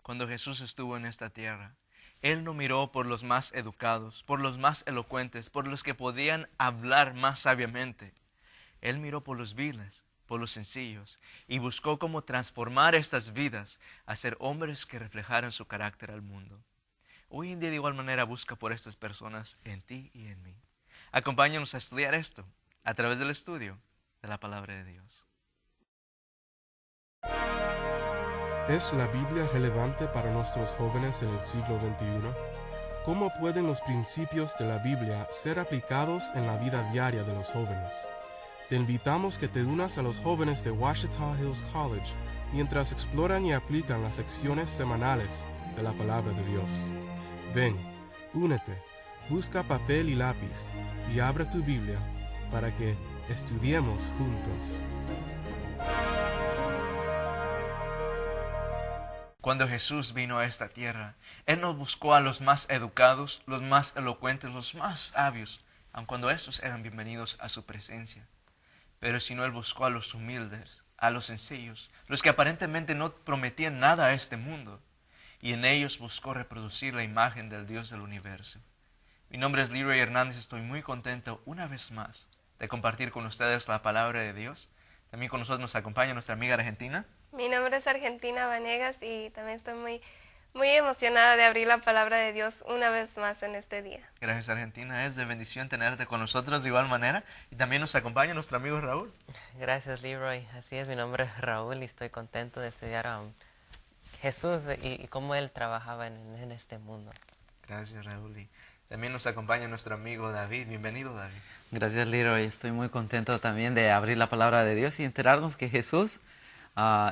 cuando Jesús estuvo en esta tierra, Él no miró por los más educados, por los más elocuentes, por los que podían hablar más sabiamente. Él miró por los viles, por los sencillos, y buscó cómo transformar estas vidas a ser hombres que reflejaran su carácter al mundo. Hoy en día de igual manera busca por estas personas en ti y en mí. Acompáñanos a estudiar esto a través del estudio de la palabra de Dios. ¿Es la Biblia relevante para nuestros jóvenes en el siglo XXI? ¿Cómo pueden los principios de la Biblia ser aplicados en la vida diaria de los jóvenes? Te invitamos que te unas a los jóvenes de Ouachita Hills College mientras exploran y aplican las lecciones semanales de la palabra de Dios. Ven, únete, busca papel y lápiz y abre tu Biblia para que estudiemos juntos. Cuando Jesús vino a esta tierra, Él no buscó a los más educados, los más elocuentes, los más sabios, aun cuando estos eran bienvenidos a su presencia. Pero sino Él buscó a los humildes, a los sencillos, los que aparentemente no prometían nada a este mundo, y en ellos buscó reproducir la imagen del Dios del universo. Mi nombre es Leroy Hernández, estoy muy contento una vez más de compartir con ustedes la palabra de Dios. También con nosotros nos acompaña nuestra amiga Argentina. Mi nombre es Argentina Vanegas y también estoy muy emocionada de abrir la palabra de Dios una vez más en este día. Gracias, Argentina. Es de bendición tenerte con nosotros de igual manera. Y también nos acompaña nuestro amigo Raúl. Gracias, Leroy. Así es, mi nombre es Raúl y estoy contento de estudiar a Jesús y cómo Él trabajaba en este mundo. Gracias, Raúl. Y también nos acompaña nuestro amigo David. Bienvenido, David. Gracias, Leroy. Estoy muy contento también de abrir la palabra de Dios y enterarnos que Jesús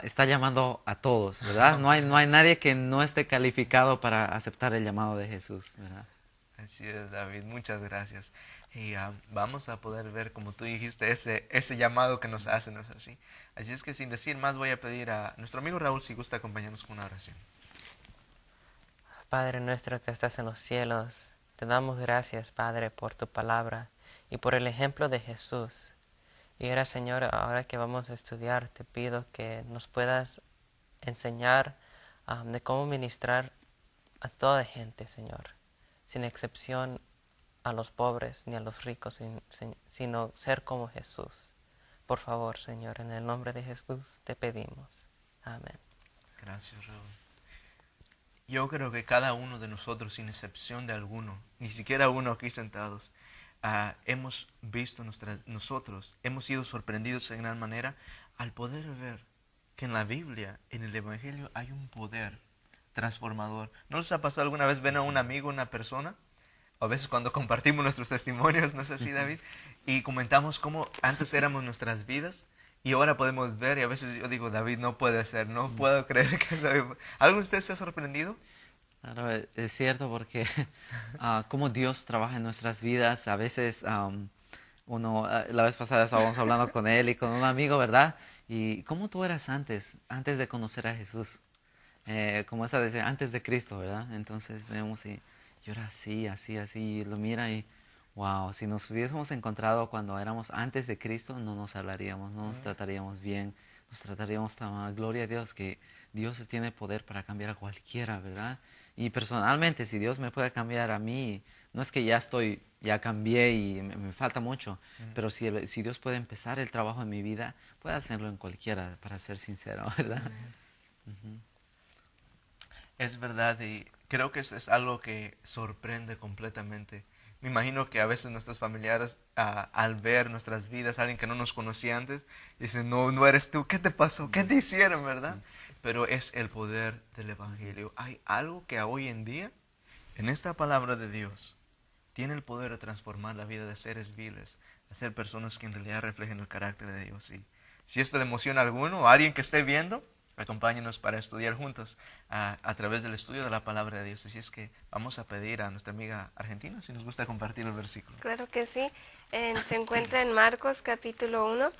está llamando a todos, ¿verdad? No hay nadie que no esté calificado para aceptar el llamado de Jesús, ¿verdad? Así es, David. Muchas gracias. Y vamos a poder ver, como tú dijiste, ese llamado que nos hace, ¿no es así? Así es que sin decir más voy a pedir a nuestro amigo Raúl si gusta acompañarnos con una oración. Padre nuestro que estás en los cielos, te damos gracias, Padre, por tu palabra y por el ejemplo de Jesús. Y ahora, Señor, ahora que vamos a estudiar, te pido que nos puedas enseñar de cómo ministrar a toda gente, Señor, sin excepción a los pobres ni a los ricos, sino ser como Jesús. Por favor, Señor, en el nombre de Jesús te pedimos. Amén. Gracias, Raúl. Yo creo que cada uno de nosotros, sin excepción de alguno, ni siquiera uno aquí sentados, hemos visto nosotros, hemos sido sorprendidos en gran manera al poder ver que en la Biblia, en el Evangelio, hay un poder transformador. ¿No les ha pasado alguna vez ven a un amigo, una persona? A veces cuando compartimos nuestros testimonios, ¿no es así, David? Y comentamos cómo antes éramos nuestras vidas y ahora podemos ver, y a veces yo digo, David, no puede ser, no puedo creer que eso... ¿Alguno de ustedes se ha sorprendido? Claro, es cierto porque como Dios trabaja en nuestras vidas, a veces la vez pasada estábamos hablando con él y con un amigo, ¿verdad? Y cómo tú eras antes de conocer a Jesús, como esa decía, antes de Cristo, ¿verdad? Entonces vemos y yo era así, y lo mira y wow, si nos hubiésemos encontrado cuando éramos antes de Cristo, no nos hablaríamos, no nos trataríamos bien, nos trataríamos tan mal. Gloria a Dios que Dios tiene poder para cambiar a cualquiera, ¿verdad? Y personalmente, si Dios me puede cambiar a mí, no es que ya cambié y me falta mucho, pero si Dios puede empezar el trabajo en mi vida, puede hacerlo en cualquiera, para ser sincero, ¿verdad? Es verdad y creo que eso es algo que sorprende completamente. Me imagino que a veces nuestros familiares, al ver nuestras vidas, alguien que no nos conocía antes, dicen, no eres tú, ¿qué te pasó? ¿Qué te hicieron, verdad? Pero es el poder del Evangelio. Hay algo que hoy en día, en esta palabra de Dios, tiene el poder de transformar la vida de seres viles, de ser personas que en realidad reflejen el carácter de Dios. Y si esto le emociona a alguno o a alguien que esté viendo, acompáñenos para estudiar juntos a través del estudio de la palabra de Dios. Así es que vamos a pedir a nuestra amiga Argentina si nos gusta compartir el versículo. Claro que sí. Se encuentra en Marcos capítulo 1,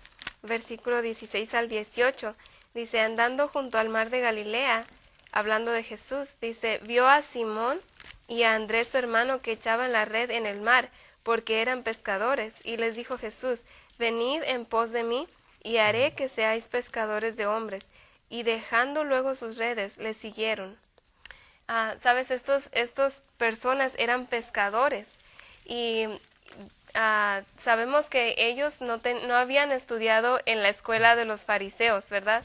versículo 16 al 18. Dice, andando junto al mar de Galilea, hablando de Jesús, dice, vio a Simón y a Andrés su hermano que echaban la red en el mar, porque eran pescadores. Y les dijo Jesús, venid en pos de mí, y haré que seáis pescadores de hombres. Y dejando luego sus redes, le siguieron. Sabes, estos personas eran pescadores y sabemos que ellos no habían estudiado en la escuela de los fariseos, ¿verdad?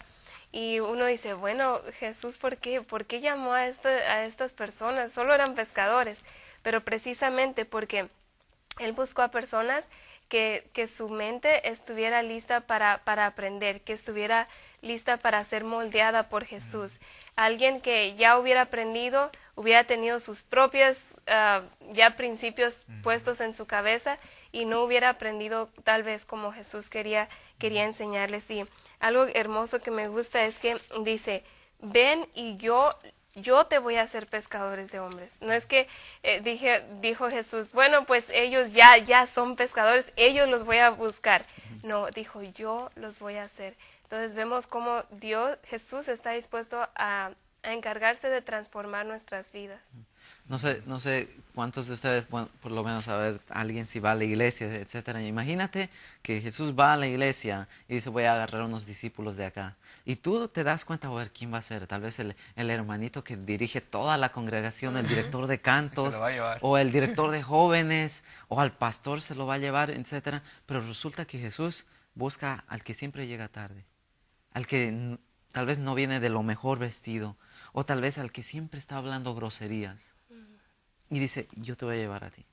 Y uno dice, bueno, Jesús, ¿por qué llamó a estas personas? Solo eran pescadores, pero precisamente porque Él buscó a personas que su mente estuviera lista para aprender, que estuviera lista para ser moldeada por Jesús. Alguien que ya hubiera aprendido, hubiera tenido sus propios ya principios puestos en su cabeza y no hubiera aprendido tal vez como Jesús quería enseñarles. Y algo hermoso que me gusta es que dice, ven y yo te voy a hacer pescadores de hombres. No es que dijo Jesús, bueno, pues ellos ya son pescadores, ellos los voy a buscar. No, dijo, yo los voy a hacer. Entonces vemos cómo Jesús está dispuesto a encargarse de transformar nuestras vidas. No sé cuántos de ustedes, bueno, por lo menos a ver, alguien si va a la iglesia, etcétera. Imagínate que Jesús va a la iglesia y dice, voy a agarrar unos discípulos de acá. Y tú te das cuenta, a ver, ¿quién va a ser? Tal vez el hermanito que dirige toda la congregación, el director de cantos, Se lo va a llevar. o el director de jóvenes, o al pastor se lo va a llevar, etcétera. Pero resulta que Jesús busca al que siempre llega tarde, al que tal vez no viene de lo mejor vestido, o tal vez al que siempre está hablando groserías. Y dice, yo te voy a llevar a ti.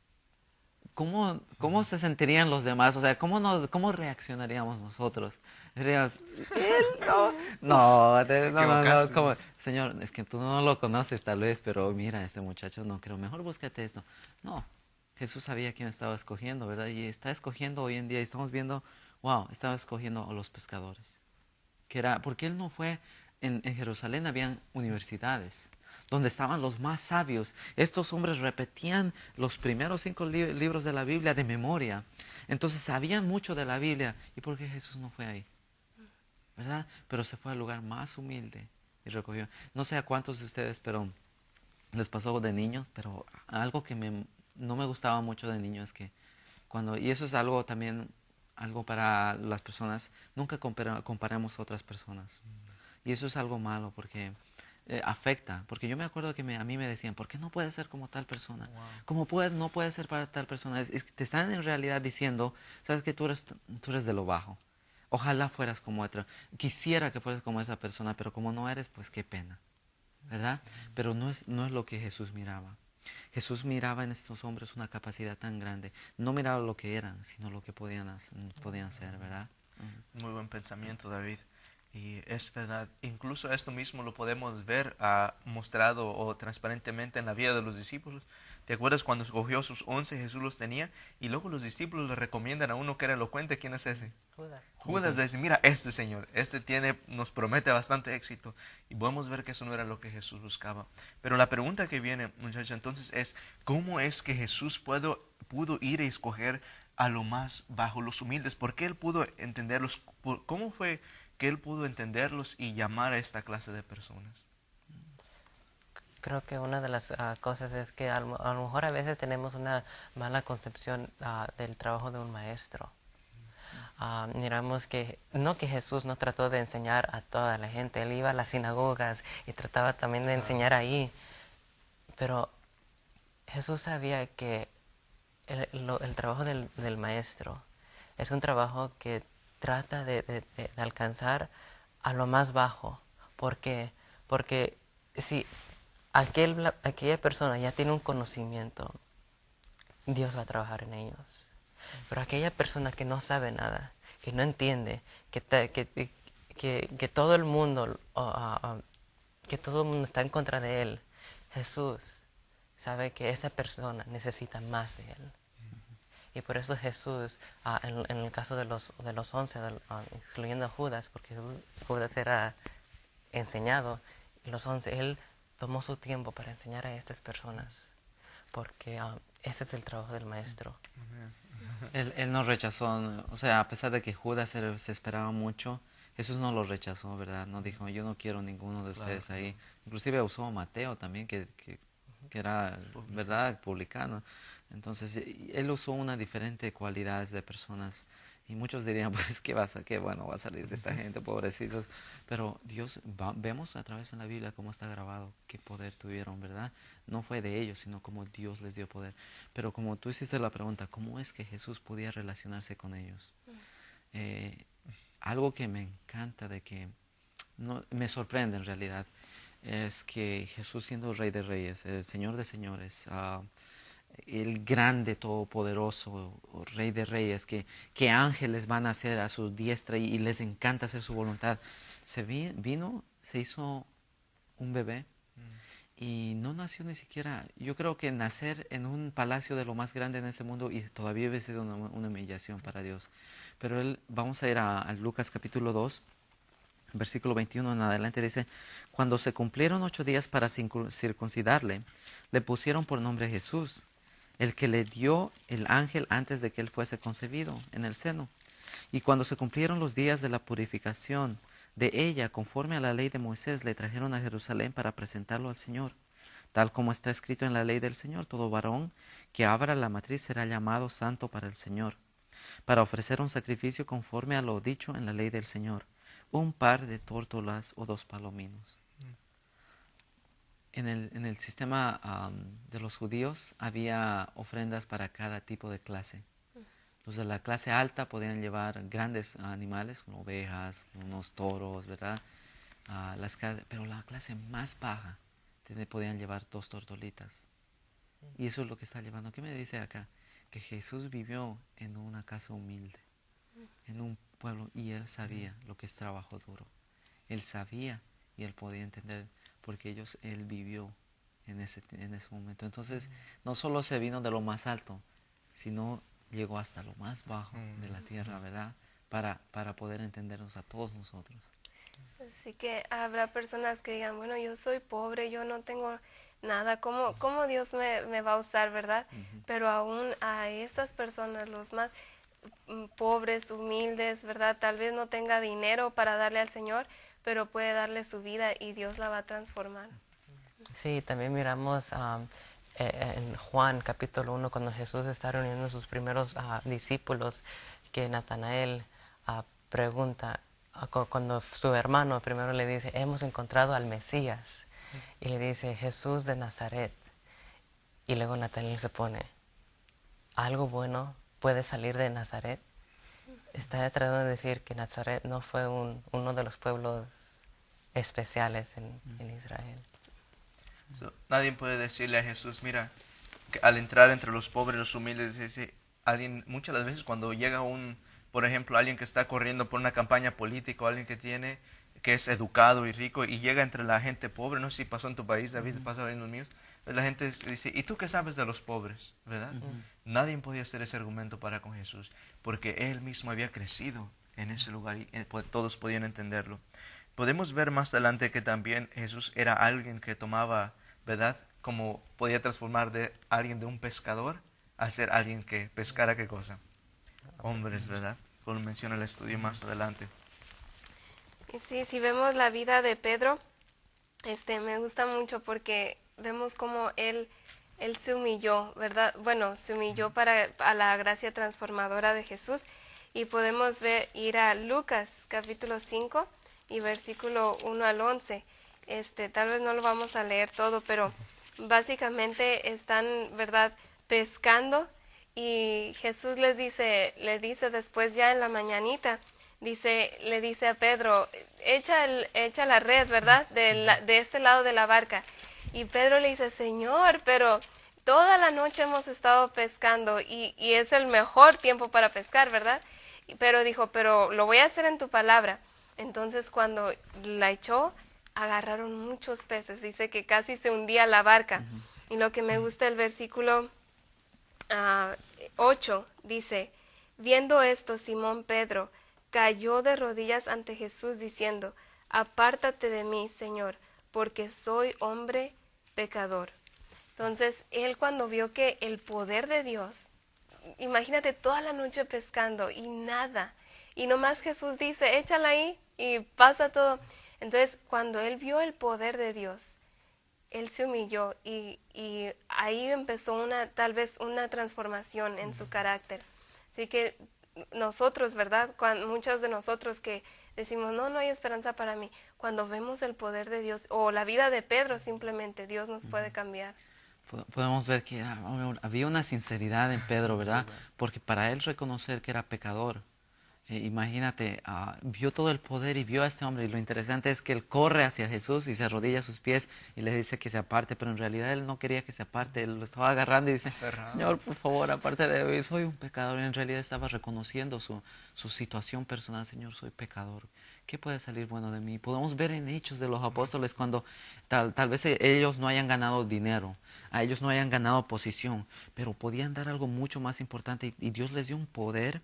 ¿Cómo se sentirían los demás? O sea, ¿cómo reaccionaríamos nosotros? Diríamos, él no. Como, Señor, es que tú no lo conoces tal vez, pero mira, este muchacho no creo, mejor búscate esto. No, Jesús sabía quién estaba escogiendo, ¿verdad? Y está escogiendo hoy en día, y estamos viendo, wow, estaba escogiendo a los pescadores. Porque él no fue, en Jerusalén habían universidades donde estaban los más sabios. Estos hombres repetían los primeros 5 libros de la Biblia de memoria. Entonces sabían mucho de la Biblia. ¿Y por qué Jesús no fue ahí? ¿Verdad? Pero se fue al lugar más humilde y recogió. No sé a cuántos de ustedes, pero les pasó de niños, pero algo que no me gustaba mucho de niño es que y eso es algo también, algo para las personas, nunca comparamos a otras personas. Y eso es algo malo porque afecta, porque yo me acuerdo que a mí me decían, ¿por qué no puedes ser como tal persona? Wow. ¿Cómo no puedes ser para tal persona? Es que te están en realidad diciendo, sabes que tú eres de lo bajo. Ojalá fueras como otra. Quisiera que fueras como esa persona, pero como no eres, pues qué pena, ¿verdad? Pero no es lo que Jesús miraba. Jesús miraba en estos hombres una capacidad tan grande. No miraba lo que eran, sino lo que podían ser, ¿verdad? Muy buen pensamiento, David. Y es verdad, incluso esto mismo lo podemos ver mostrado o transparentemente en la vida de los discípulos. ¿Te acuerdas cuando escogió sus 11, Jesús los tenía? Y luego los discípulos le recomiendan a uno que era elocuente. ¿Quién es ese? Judas le dice, mira, este señor, nos promete bastante éxito. Y podemos ver que eso no era lo que Jesús buscaba. Pero la pregunta que viene, muchachos, entonces es, ¿cómo es que Jesús pudo ir y escoger a lo más bajo, los humildes? ¿Por qué él pudo entenderlos? ¿Cómo fue que él pudo entenderlos y llamar a esta clase de personas? Creo que una de las cosas es que a lo mejor a veces tenemos una mala concepción del trabajo de un maestro. Miramos que Jesús no trató de enseñar a toda la gente, él iba a las sinagogas y trataba también de enseñar ahí, pero Jesús sabía que el trabajo del maestro es un trabajo que trata de alcanzar a lo más bajo. ¿Por qué? Porque si aquella persona ya tiene un conocimiento, Dios va a trabajar en ellos. Pero aquella persona que no sabe nada, que no entiende, que todo el mundo está en contra de él, Jesús sabe que esa persona necesita más de él. Y por eso Jesús, en el caso de los 11, excluyendo a Judas, porque Judas era enseñado, los 11, él tomó su tiempo para enseñar a estas personas, porque ese es el trabajo del maestro. Él no rechazó, o sea, a pesar de que Judas se esperaba mucho, Jesús no lo rechazó, ¿verdad? No dijo, yo no quiero ninguno de ustedes ahí. Inclusive usó a Mateo también, que era, ¿verdad?, publicano. Entonces, él usó una diferente cualidades de personas. Y muchos dirían, pues, qué bueno va a salir de esta gente, pobrecitos. Pero vemos a través de la Biblia cómo está grabado, qué poder tuvieron, ¿verdad? No fue de ellos, sino como Dios les dio poder. Pero como tú hiciste la pregunta, ¿cómo es que Jesús podía relacionarse con ellos? Algo que me encanta me sorprende en realidad, es que Jesús, siendo Rey de Reyes, el Señor de Señores, el grande, todopoderoso, Rey de Reyes, que ángeles van a hacer a su diestra y les encanta hacer su voluntad, se hizo un bebé y no nació ni siquiera. Yo creo que nacer en un palacio de lo más grande en este mundo y todavía hubiese sido una humillación para Dios. Pero vamos a ir a Lucas capítulo 2, versículo 21 en adelante, dice: cuando se cumplieron 8 días para circuncidarle, le pusieron por nombre Jesús, el que le dio el ángel antes de que él fuese concebido en el seno. Y cuando se cumplieron los días de la purificación de ella, conforme a la ley de Moisés, le trajeron a Jerusalén para presentarlo al Señor. Tal como está escrito en la ley del Señor, todo varón que abra la matriz será llamado santo para el Señor, para ofrecer un sacrificio conforme a lo dicho en la ley del Señor, un par de tórtolas o 2 palominos. En el sistema de los judíos había ofrendas para cada tipo de clase. Los de la clase alta podían llevar grandes animales, como ovejas, unos toros, ¿verdad? Pero la clase más baja podían llevar 2 tortolitas. Y eso es lo que está llevando. ¿Qué me dice acá? Que Jesús vivió en una casa humilde, en un pueblo, y él sabía lo que es trabajo duro. Él sabía y él podía entender, porque él vivió en ese momento. Entonces, no solo se vino de lo más alto, sino llegó hasta lo más bajo de la tierra, ¿verdad? Para poder entendernos a todos nosotros. Así que habrá personas que digan, bueno, yo soy pobre, yo no tengo nada, ¿cómo Dios me va a usar, verdad? Pero aún a estas personas, los más pobres, humildes, ¿verdad? Tal vez no tenga dinero para darle al Señor, pero puede darle su vida y Dios la va a transformar. Sí, también miramos en Juan capítulo 1, cuando Jesús está reuniendo a sus primeros discípulos, que Natanael pregunta, cuando su hermano primero le dice, hemos encontrado al Mesías, y le dice, Jesús de Nazaret. Y luego Natanael se pone, ¿algo bueno puede salir de Nazaret? Está tratando de decir que Nazaret no fue uno de los pueblos especiales en Israel. Nadie puede decirle a Jesús, mira, que al entrar entre los pobres, los humildes, muchas de las veces cuando llega por ejemplo, alguien que está corriendo por una campaña política, o alguien que es educado y rico, y llega entre la gente pobre, no sé si pasó en tu país, David, pasa en los míos, pues la gente dice, ¿y tú qué sabes de los pobres? ¿Verdad? Nadie podía hacer ese argumento para con Jesús, porque él mismo había crecido en ese lugar y todos podían entenderlo. Podemos ver más adelante que también Jesús era alguien que tomaba, ¿verdad? Como podía transformar de alguien de un pescador a ser alguien que pescara, ¿qué cosa? Hombres, ¿verdad? Como menciona el estudio más adelante. Y sí, si vemos la vida de Pedro, me gusta mucho porque vemos cómo él se humilló, ¿verdad? Bueno, se humilló a la gracia transformadora de Jesús. Y podemos ir a Lucas capítulo 5 y versículo 1 al 11. Tal vez no lo vamos a leer todo, pero básicamente están, ¿verdad?, pescando, y Jesús le dice después, ya en la mañanita, le dice a Pedro, echa la red, ¿verdad?, de este lado de la barca. Y Pedro le dice, Señor, pero toda la noche hemos estado pescando y es el mejor tiempo para pescar, ¿verdad? Pero dijo, pero lo voy a hacer en tu palabra. Entonces cuando la echó, agarraron muchos peces. Dice que casi se hundía la barca. Y lo que me gusta el versículo 8, dice, viendo esto, Simón Pedro cayó de rodillas ante Jesús diciendo, apártate de mí, Señor, porque soy hombre pecador. Entonces, él cuando vio que el poder de Dios, imagínate toda la noche pescando y nada, y nomás Jesús dice, échala ahí y pasa todo. Entonces, cuando él vio el poder de Dios, él se humilló y ahí empezó tal vez una transformación en su carácter. Así que nosotros, ¿verdad? Muchos de nosotros que decimos, no, no hay esperanza para mí. Cuando vemos el poder de Dios o la vida de Pedro, simplemente Dios nos puede cambiar. Podemos ver que había una sinceridad en Pedro, ¿verdad? Porque para él reconocer que era pecador, imagínate, vio todo el poder y vio a este hombre. Y lo interesante es que él corre hacia Jesús y se arrodilla a sus pies y le dice que se aparte, pero en realidad él no quería que se aparte, él lo estaba agarrando y dice, Señor, por favor, aparte de mí, soy un pecador. Y en realidad estaba reconociendo su situación personal. Señor, soy pecador. ¿Qué puede salir bueno de mí? Podemos ver en Hechos de los Apóstoles cuando tal vez ellos no hayan ganado dinero, a ellos no hayan ganado posición, pero podían dar algo mucho más importante y Dios les dio un poder.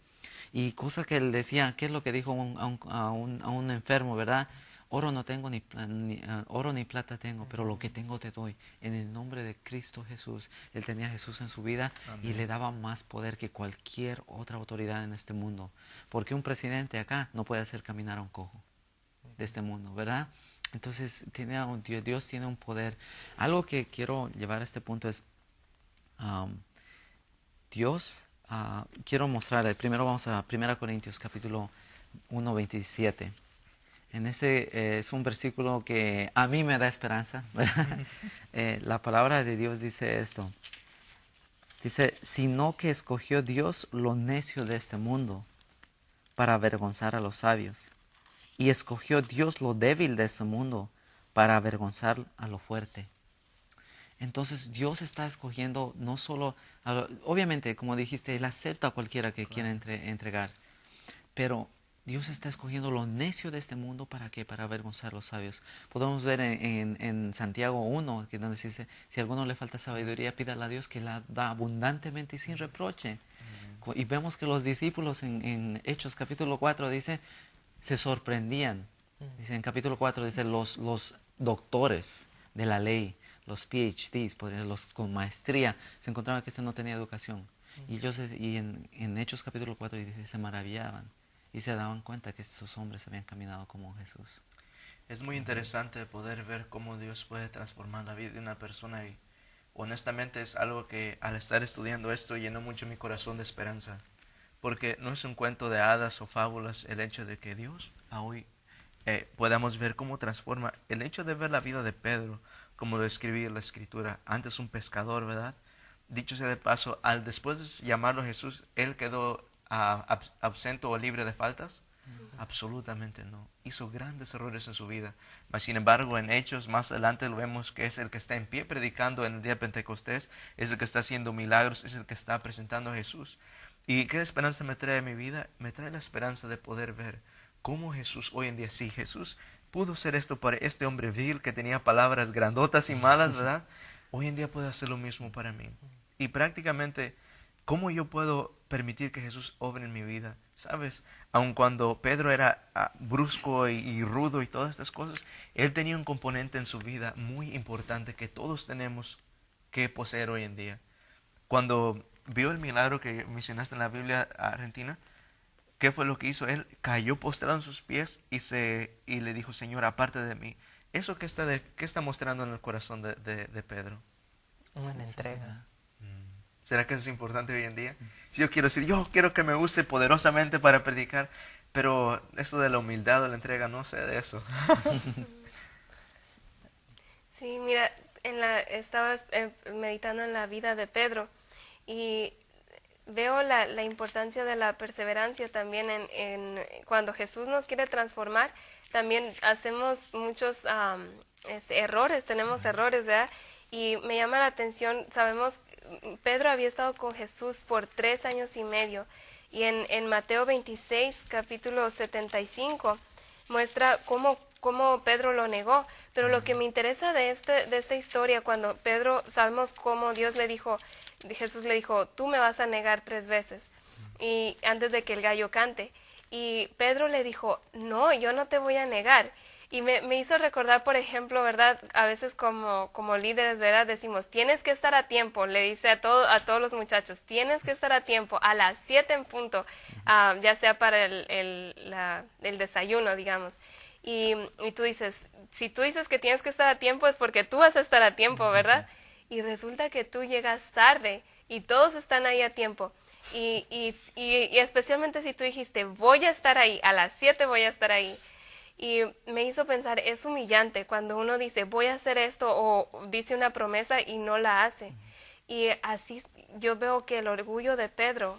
Y cosa que él decía, ¿qué es lo que dijo a un enfermo, verdad? Oro no tengo, oro ni plata tengo, pero lo que tengo te doy. En el nombre de Cristo Jesús. Él tenía a Jesús en su vida. Amén. Y le daba más poder que cualquier otra autoridad en este mundo. Porque un presidente acá no puede hacer caminar a un cojo de este mundo, ¿verdad? Entonces Dios tiene un poder. Algo que quiero llevar a este punto es Dios... quiero mostrar, primero vamos a 1 Corintios capítulo 1, 27. En este es un versículo que a mí me da esperanza. La palabra de Dios dice esto. Dice, sino que escogió Dios lo necio de este mundo para avergonzar a los sabios. Y escogió Dios lo débil de este mundo para avergonzar a lo fuerte. Entonces Dios está escogiendo no solo, obviamente como dijiste, Él acepta a cualquiera que quiera entregar, pero Dios está escogiendo lo necio de este mundo ¿para qué? Para avergonzar a los sabios. Podemos ver en Santiago 1, que donde dice, si a alguno le falta sabiduría, pídala a Dios que la da abundantemente y sin reproche. Y vemos que los discípulos en Hechos capítulo 4 dice, se sorprendían. Dice en capítulo 4, dice los doctores de la ley, los PhDs, los con maestría, se encontraban que este no tenía educación. Y ellos en Hechos capítulo 4 dice, se maravillaban y se daban cuenta que estos hombres habían caminado como Jesús. Es muy interesante poder ver cómo Dios puede transformar la vida de una persona y honestamente es algo que al estar estudiando esto llenó mucho mi corazón de esperanza. Porque no es un cuento de hadas o fábulas el hecho de que Dios hoy podamos ver cómo transforma. El hecho de ver la vida de Pedro, como lo escribí en la escritura, antes un pescador, ¿verdad? Dicho sea de paso, después de llamarlo Jesús, ¿él quedó ausento o libre de faltas? Absolutamente no. Hizo grandes errores en su vida. Mas, sin embargo, en Hechos, más adelante lo vemos que es el que está en pie predicando en el día de Pentecostés, es el que está haciendo milagros, es el que está presentando a Jesús. ¿Y qué esperanza me trae a mi vida? Me trae la esperanza de poder ver cómo Jesús hoy en día, sí, Jesús pudo hacer esto para este hombre vil que tenía palabras grandotas y malas, ¿verdad? Hoy en día puede hacer lo mismo para mí. Y prácticamente, ¿cómo yo puedo permitir que Jesús obre en mi vida? ¿Sabes? Aun cuando Pedro era brusco y rudo y todas estas cosas, él tenía un componente en su vida muy importante que todos tenemos que poseer hoy en día. Cuando vio el milagro que mencionaste en la Biblia argentina, ¿qué fue lo que hizo? Él cayó postrado en sus pies y le dijo, Señor, aparte de mí. ¿Eso qué está mostrando en el corazón de Pedro? Una entrega. ¿Será que eso es importante hoy en día? Si yo quiero decir, yo quiero que me use poderosamente para predicar, pero eso de la humildad o la entrega, no sé de eso. Sí, mira, estaba meditando en la vida de Pedro y veo la importancia de la perseverancia también cuando Jesús nos quiere transformar, también hacemos muchos errores, tenemos errores, ¿verdad? Y me llama la atención, sabemos, Pedro había estado con Jesús por 3 años y medio, y en Mateo 26, capítulo 75, muestra cómo Pedro lo negó. Pero lo que me interesa de esta historia, cuando Pedro, sabemos cómo Jesús le dijo, tú me vas a negar 3 veces, y antes de que el gallo cante. Y Pedro le dijo, no, yo no te voy a negar. Y me hizo recordar, por ejemplo, ¿verdad? A veces como líderes, ¿verdad? Decimos, tienes que estar a tiempo. Le dice a todos los muchachos, tienes que estar a tiempo, a las 7 en punto, ya sea para el desayuno, digamos. Y tú dices, si tú dices que tienes que estar a tiempo es porque tú vas a estar a tiempo, ¿verdad? Y resulta que tú llegas tarde y todos están ahí a tiempo. Y especialmente si tú dijiste, voy a estar ahí, a las 7 voy a estar ahí. Y me hizo pensar, es humillante cuando uno dice, voy a hacer esto, o dice una promesa y no la hace. Y así yo veo que el orgullo de Pedro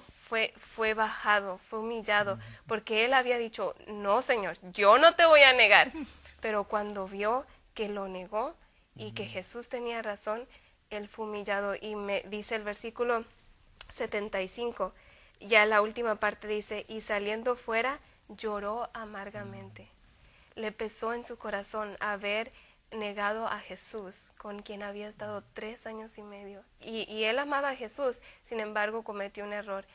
fue bajado, fue humillado, porque él había dicho, no, Señor, yo no te voy a negar. Pero cuando vio que lo negó y que Jesús tenía razón, él fue humillado. Y me dice el versículo 75, ya la última parte dice, y saliendo fuera, lloró amargamente. Le pesó en su corazón haber negado a Jesús, con quien había estado 3 años y medio. Y él amaba a Jesús, sin embargo cometió un error.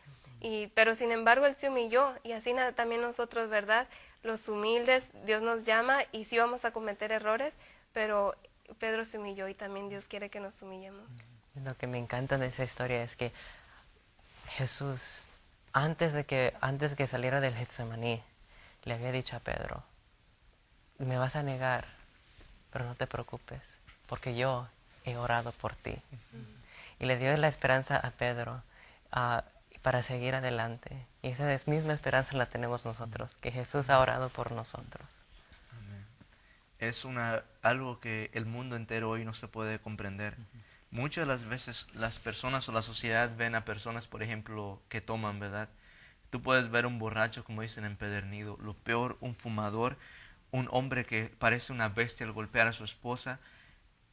Pero sin embargo él se humilló, y así también nosotros, ¿verdad? Los humildes, Dios nos llama y sí vamos a cometer errores, pero Pedro se humilló y también Dios quiere que nos humillemos. Lo que me encanta de esa historia es que Jesús, antes de que saliera del Getsemaní, le había dicho a Pedro, me vas a negar, pero no te preocupes, porque yo he orado por ti. Y le dio la esperanza a Pedro para seguir adelante. Y esa misma esperanza la tenemos nosotros, que Jesús ha orado por nosotros. Es algo que el mundo entero hoy no se puede comprender. Muchas de las veces las personas o la sociedad ven a personas, por ejemplo, que toman, ¿verdad? Tú puedes ver un borracho, como dicen, empedernido. Lo peor, un fumador, un hombre que parece una bestia al golpear a su esposa,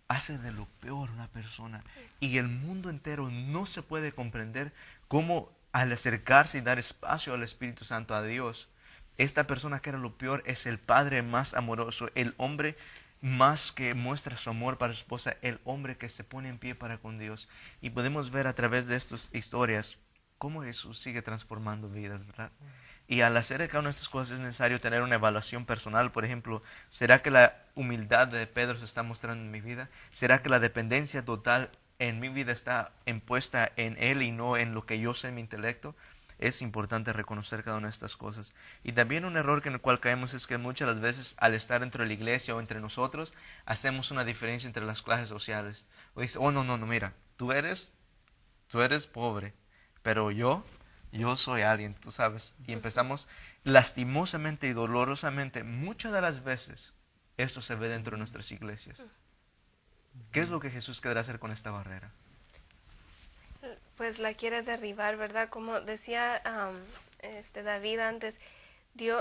hace de lo peor una persona. Y el mundo entero no se puede comprender cómo al acercarse y dar espacio al Espíritu Santo, a Dios, esta persona que era lo peor es el padre más amoroso, el hombre más que muestra su amor para su esposa, el hombre que se pone en pie para con Dios. Y podemos ver a través de estas historias cómo Jesús sigue transformando vidas, ¿verdad? Y al hacer cada una de estas cosas es necesario tener una evaluación personal. Por ejemplo, ¿será que la humildad de Pedro se está mostrando en mi vida? ¿Será que la dependencia total en mi vida está impuesta en él y no en lo que yo sé en mi intelecto? Es importante reconocer cada una de estas cosas. Y también un error en el cual caemos es que muchas de las veces al estar dentro de la iglesia o entre nosotros hacemos una diferencia entre las clases sociales. O dice, oh no, mira, tú eres pobre, pero yo soy alguien, tú sabes. Y empezamos lastimosamente y dolorosamente, muchas de las veces, esto se ve dentro de nuestras iglesias. ¿Qué es lo que Jesús querrá hacer con esta barrera? Pues la quiere derribar, ¿verdad? Como decía David antes,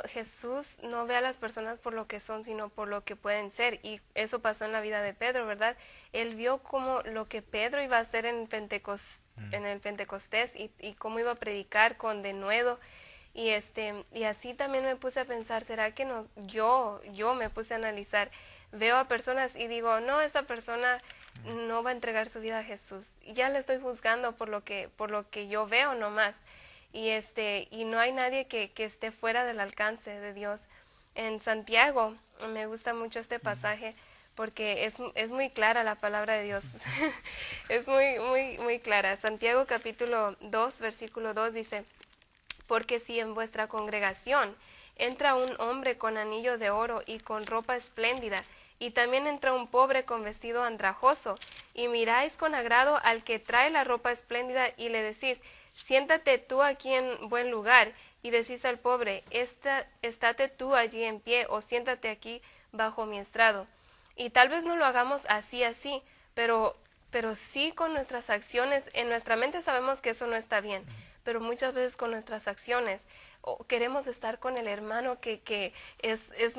Jesús no ve a las personas por lo que son, sino por lo que pueden ser. Y eso pasó en la vida de Pedro, ¿verdad? Él vio como lo que Pedro iba a hacer en el Pentecostés y cómo iba a predicar con denuedo. Y así también me puse a pensar, ¿será que yo me puse a analizar? Veo a personas y digo, no, esta persona no va a entregar su vida a Jesús. Y ya le estoy juzgando por lo que yo veo nomás. Y no hay nadie que esté fuera del alcance de Dios. En Santiago, me gusta mucho este pasaje porque es muy clara la palabra de Dios. Es muy clara. Santiago capítulo 2, versículo 2 dice, porque si en vuestra congregación entra un hombre con anillo de oro y con ropa espléndida, y también entra un pobre con vestido andrajoso, y miráis con agrado al que trae la ropa espléndida y le decís, siéntate tú aquí en buen lugar, y decís al pobre, estate tú allí en pie, o siéntate aquí bajo mi estrado. Y tal vez no lo hagamos así, pero sí con nuestras acciones. En nuestra mente sabemos que eso no está bien, pero muchas veces con nuestras acciones queremos estar con el hermano que es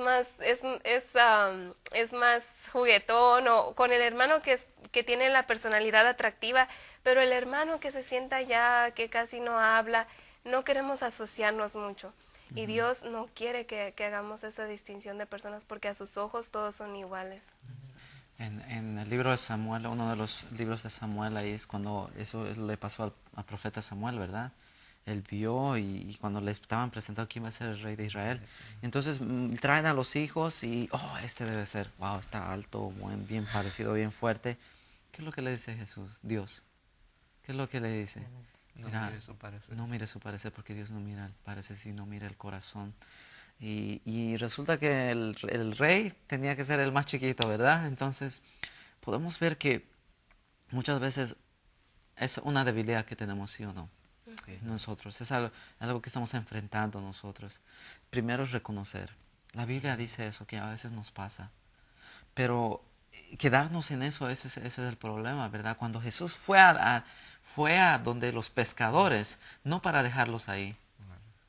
más juguetón, o con el hermano que tiene la personalidad atractiva, pero el hermano que se sienta ya, que casi no habla, no queremos asociarnos mucho. Y Dios no quiere que hagamos esa distinción de personas, porque a sus ojos todos son iguales. En el libro de Samuel, uno de los libros de Samuel, ahí es cuando eso le pasó al profeta Samuel, ¿verdad? Él vio y cuando le estaban presentando quién va a ser el rey de Israel. Entonces traen a los hijos y, este debe ser, wow, está alto, bien parecido, bien fuerte. ¿Qué es lo que le dice Jesús? Dios. ¿Qué es lo que le dice? No mire su parecer. No mire su parecer, porque Dios no mira el parecer, sino mira el corazón. Y resulta que el rey tenía que ser el más chiquito, ¿verdad? Entonces podemos ver que muchas veces es una debilidad que tenemos, ¿sí o no? Sí. nosotros. Es algo que estamos enfrentando nosotros. Primero es reconocer. La Biblia dice eso, que a veces nos pasa. Pero quedarnos en eso, ese es el problema, ¿verdad? Cuando Jesús fue a donde los pescadores, no para dejarlos ahí.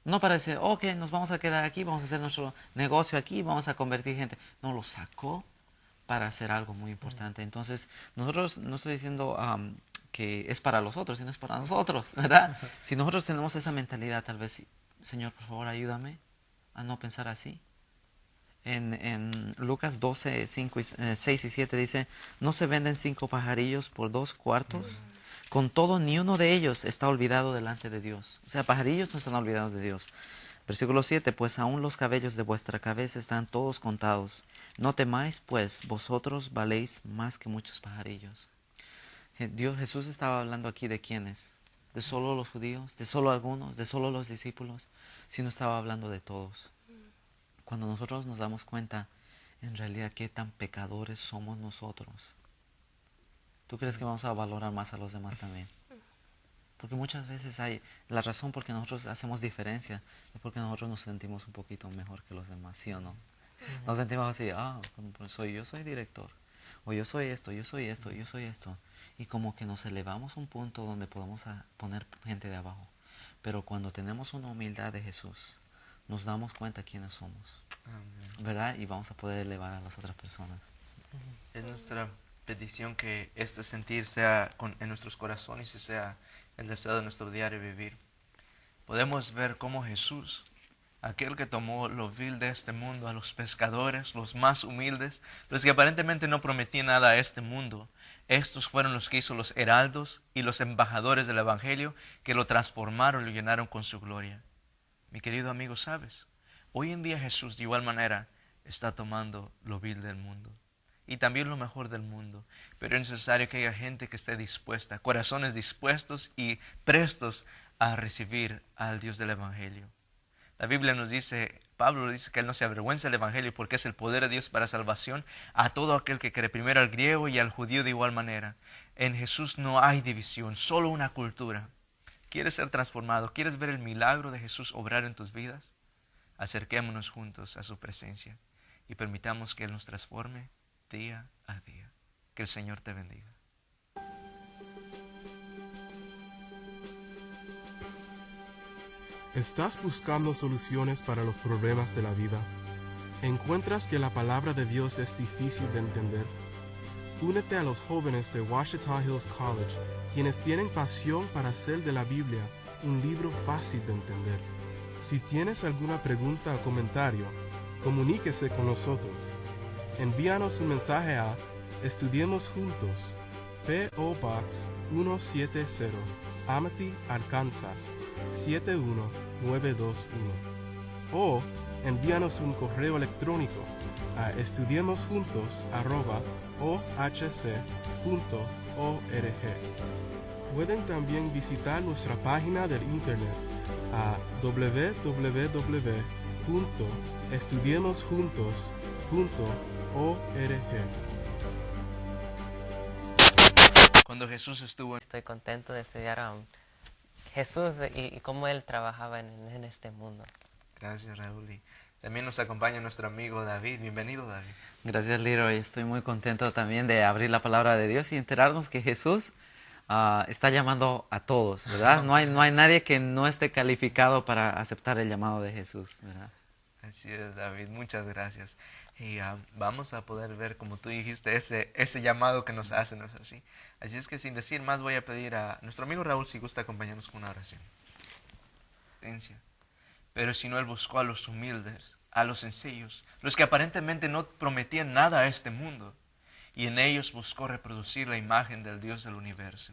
No para decir, ok, nos vamos a quedar aquí, vamos a hacer nuestro negocio aquí, vamos a convertir gente. No, los sacó para hacer algo muy importante. Entonces, nosotros no estoy diciendo que es para los otros, sino es para nosotros, ¿verdad? Si nosotros tenemos esa mentalidad, tal vez, Señor, por favor, ayúdame a no pensar así. En Lucas 12, 6 y 7 dice, ¿no se venden 5 pajarillos por 2 cuartos? Con todo, ni uno de ellos está olvidado delante de Dios. O sea, pajarillos no están olvidados de Dios. Versículo 7, pues aún los cabellos de vuestra cabeza están todos contados. No temáis, pues vosotros valéis más que muchos pajarillos. Jesús estaba hablando aquí de quiénes, de solo los judíos, de solo algunos, de solo los discípulos, sino estaba hablando de todos. Cuando nosotros nos damos cuenta, en realidad, qué tan pecadores somos nosotros, ¿tú crees que vamos a valorar más a los demás también? Porque muchas veces la razón por que nosotros hacemos diferencia es porque nosotros nos sentimos un poquito mejor que los demás, ¿sí o no? Nos sentimos así, yo soy director, o yo soy esto, yo soy esto, yo soy esto. Y como que nos elevamos a un punto donde podemos poner gente de abajo. Pero cuando tenemos una humildad de Jesús, nos damos cuenta quiénes somos, ¿verdad? Y vamos a poder elevar a las otras personas. Es nuestra petición que este sentir sea en nuestros corazones y sea el deseo de nuestro diario vivir. Podemos ver cómo Jesús, aquel que tomó lo vil de este mundo, a los pescadores, los más humildes, los que aparentemente no prometían nada a este mundo, estos fueron los que hizo los heraldos y los embajadores del Evangelio, que lo transformaron y lo llenaron con su gloria. Mi querido amigo, ¿sabes? Hoy en día Jesús de igual manera está tomando lo vil del mundo y también lo mejor del mundo, pero es necesario que haya gente que esté dispuesta, corazones dispuestos y prestos a recibir al Dios del Evangelio. La Biblia nos dice, Pablo dice que él no se avergüenza del Evangelio porque es el poder de Dios para salvación a todo aquel que cree, primero al griego y al judío de igual manera. En Jesús no hay división, solo una cultura. ¿Quieres ser transformado? ¿Quieres ver el milagro de Jesús obrar en tus vidas? Acerquémonos juntos a su presencia y permitamos que Él nos transforme día a día. Que el Señor te bendiga. ¿Estás buscando soluciones para los problemas de la vida? ¿Encuentras que la palabra de Dios es difícil de entender? Únete a los jóvenes de Ouachita Hills College, quienes tienen pasión para hacer de la Biblia un libro fácil de entender. Si tienes alguna pregunta o comentario, comuníquese con nosotros. Envíanos un mensaje a Estudiemos Juntos, P.O. Box 170, Amity, Arkansas 71921. O envíanos un correo electrónico a estudiemosjuntos@ohc.org. Pueden también visitar nuestra página del internet a www.estudiemosjuntos.org. Cuando Jesús estuvo Estoy contento de estudiar a Jesús y cómo Él trabajaba en este mundo. Gracias, Raúl. Y también nos acompaña nuestro amigo David. Bienvenido, David. Gracias, Leroy. Estoy muy contento también de abrir la palabra de Dios y enterarnos que Jesús está llamando a todos, ¿verdad? No hay nadie que no esté calificado para aceptar el llamado de Jesús, ¿verdad? Así es, David. Muchas gracias. Y vamos a poder ver, como tú dijiste, ese llamado que nos hace, ¿no es así? Así es que sin decir más voy a pedir a nuestro amigo Raúl si gusta acompañarnos con una oración. Pero si no, Él buscó a los humildes, a los sencillos, los que aparentemente no prometían nada a este mundo, y en ellos buscó reproducir la imagen del Dios del universo.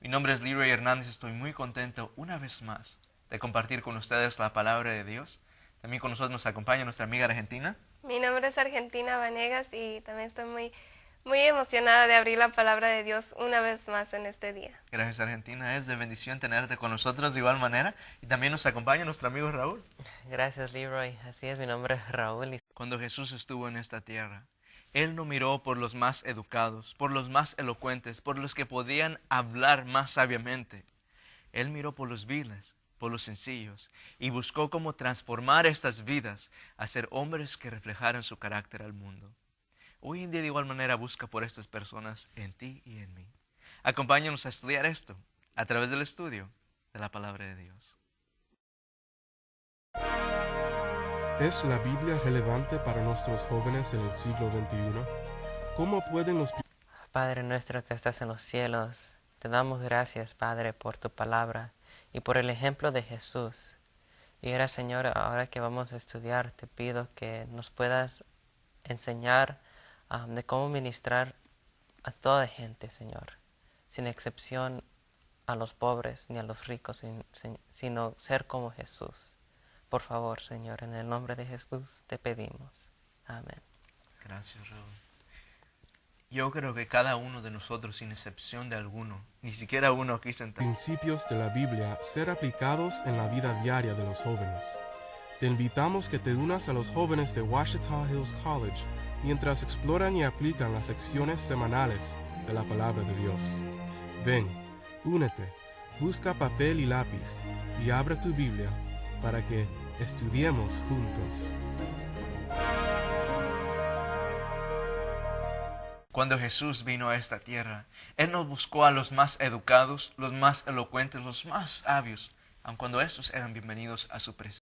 Mi nombre es Leroy Hernández, estoy muy contento una vez más de compartir con ustedes la palabra de Dios. También con nosotros nos acompaña nuestra amiga argentina. Mi nombre es Argentina Vanegas y también estoy muy emocionada de abrir la palabra de Dios una vez más en este día. Gracias, Argentina. Es de bendición tenerte con nosotros de igual manera. Y también nos acompaña nuestro amigo Raúl. Gracias, Leroy. Así es, mi nombre es Raúl. Cuando Jesús estuvo en esta tierra, Él no miró por los más educados, por los más elocuentes, por los que podían hablar más sabiamente. Él miró por los viles, por los sencillos, y buscó cómo transformar estas vidas a ser hombres que reflejaran su carácter al mundo. Hoy en día de igual manera busca por estas personas en ti y en mí. Acompáñanos a estudiar esto a través del estudio de la palabra de Dios. ¿Es la Biblia relevante para nuestros jóvenes en el siglo XXI? ¿Cómo pueden los Padre nuestro que estás en los cielos, te damos gracias, Padre, por tu palabra y por el ejemplo de Jesús. Y ahora, Señor, ahora que vamos a estudiar, te pido que nos puedas enseñar de cómo ministrar a toda gente, Señor, sin excepción a los pobres ni a los ricos, sino ser como Jesús. Por favor, Señor, en el nombre de Jesús te pedimos. Amén. Gracias, Raúl. Yo creo que cada uno de nosotros, sin excepción de alguno, ni siquiera uno aquí sentado, principios de la Biblia ser aplicados en la vida diaria de los jóvenes? Te invitamos que te unas a los jóvenes de Ouachita Hills College mientras exploran y aplican las lecciones semanales de la palabra de Dios. Ven, únete, busca papel y lápiz y abre tu Biblia para que estudiemos juntos. Cuando Jesús vino a esta tierra, Él no buscó a los más educados, los más elocuentes, los más sabios, aun cuando estos eran bienvenidos a su presencia.